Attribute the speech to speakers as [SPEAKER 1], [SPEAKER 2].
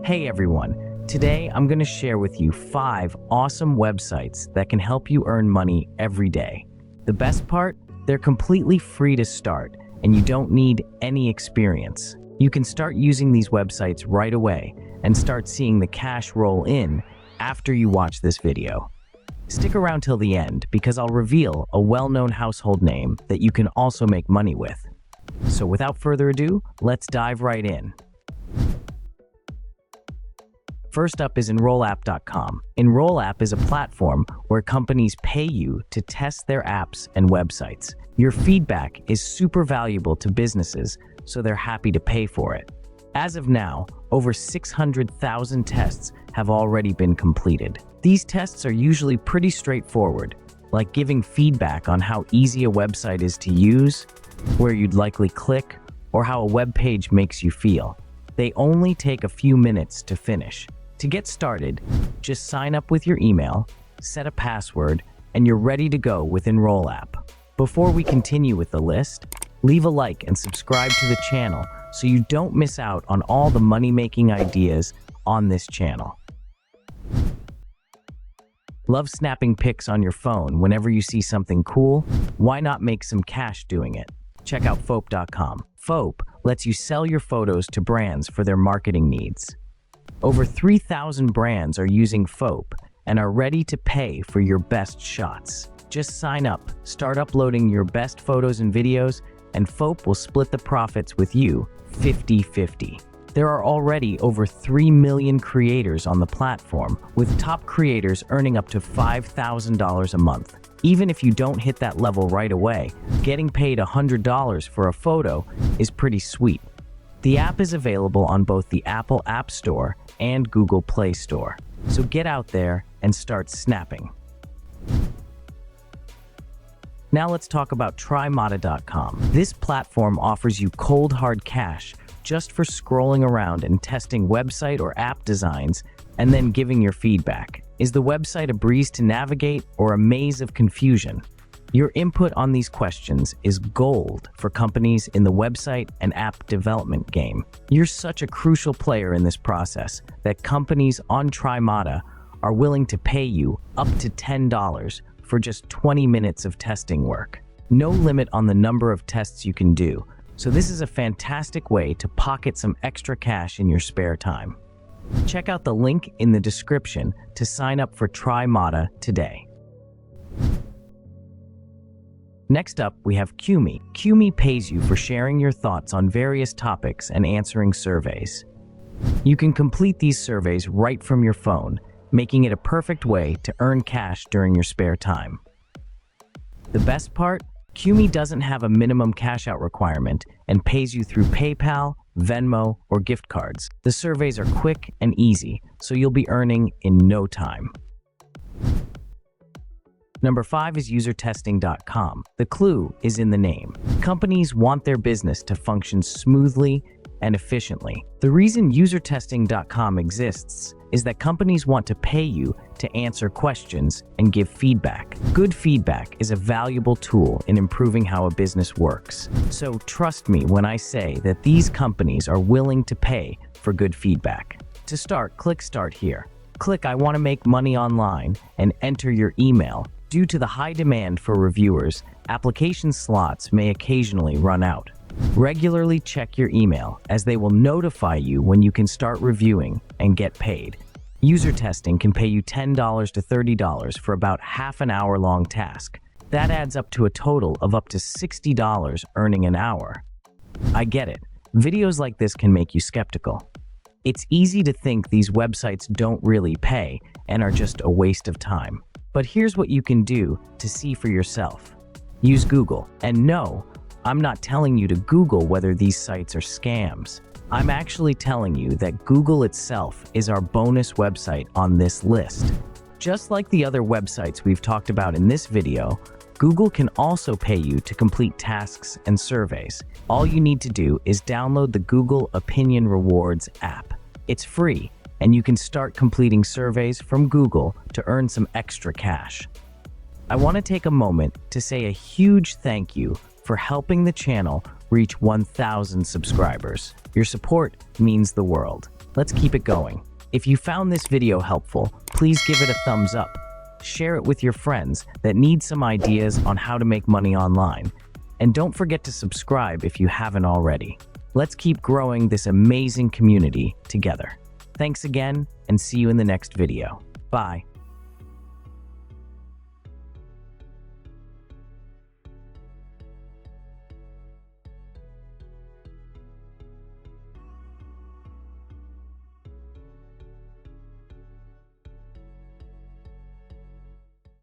[SPEAKER 1] Hey everyone, today I'm going to share with you 5 awesome websites that can help you earn money every day. The best part? They're completely free to start and you don't need any experience. You can start using these websites right away and start seeing the cash roll in after you watch this video. Stick around till the end because I'll reveal a well-known household name that you can also make money with. So without further ado, let's dive right in. First up is EnrollApp.com. Enroll App is a platform where companies pay you to test their apps and websites. Your feedback is super valuable to businesses, so they're happy to pay for it. As of now, over 600,000 tests have already been completed. These tests are usually pretty straightforward, like giving feedback on how easy a website is to use, where you'd likely click, or how a web page makes you feel. They only take a few minutes to finish. To get started, just sign up with your email, set a password, and you're ready to go with Enroll App. Before we continue with the list, leave a like and subscribe to the channel so you don't miss out on all the money-making ideas on this channel. Love snapping pics on your phone whenever you see something cool? Why not make some cash doing it? Check out Foap.com. Foap lets you sell your photos to brands for their marketing needs. Over 3,000 brands are using Foap and are ready to pay for your best shots. Just sign up, start uploading your best photos and videos, and Foap will split the profits with you 50-50. There are already over 3 million creators on the platform, with top creators earning up to $5,000 a month. Even if you don't hit that level right away, getting paid $100 for a photo is pretty sweet. The app is available on both the Apple App Store and Google Play Store. So get out there and start snapping. Now let's talk about Trymata.com. This platform offers you cold hard cash just for scrolling around and testing website or app designs and then giving your feedback. Is the website a breeze to navigate or a maze of confusion? Your input on these questions is gold for companies in the website and app development game. You're such a crucial player in this process that companies on Trymata are willing to pay you up to $10 for just 20 minutes of testing work. No limit on the number of tests you can do, so this is a fantastic way to pocket some extra cash in your spare time. Check out the link in the description to sign up for Trymata today. Next up, we have Qmee. Qmee pays you for sharing your thoughts on various topics and answering surveys. You can complete these surveys right from your phone, making it a perfect way to earn cash during your spare time. The best part? Qmee doesn't have a minimum cash out requirement and pays you through PayPal, Venmo, or gift cards. The surveys are quick and easy, so you'll be earning in no time. Number 5 is usertesting.com. The clue is in the name. Companies want their business to function smoothly and efficiently. The reason usertesting.com exists is that companies want to pay you to answer questions and give feedback. Good feedback is a valuable tool in improving how a business works. So trust me when I say that these companies are willing to pay for good feedback. To start, click Start here. Click I want to make money online and enter your email. Due to the high demand for reviewers, application slots may occasionally run out. Regularly check your email, as they will notify you when you can start reviewing and get paid. User testing can pay you $10 to $30 for about half an hour long task. That adds up to a total of up to $60 earning an hour. I get it. Videos like this can make you skeptical. It's easy to think these websites don't really pay and are just a waste of time. But here's what you can do to see for yourself. Use Google. And no, I'm not telling you to Google whether these sites are scams. I'm actually telling you that Google itself is our bonus website on this list. Just like the other websites we've talked about in this video, Google can also pay you to complete tasks and surveys. All you need to do is download the Google Opinion Rewards app. It's free, and you can start completing surveys from Google to earn some extra cash. I want to take a moment to say a huge thank you for helping the channel reach 1,000 subscribers. Your support means the world. Let's keep it going. If you found this video helpful, please give it a thumbs up. Share it with your friends that need some ideas on how to make money online. And don't forget to subscribe if you haven't already. Let's keep growing this amazing community together. Thanks again, and see you in the next video. Bye.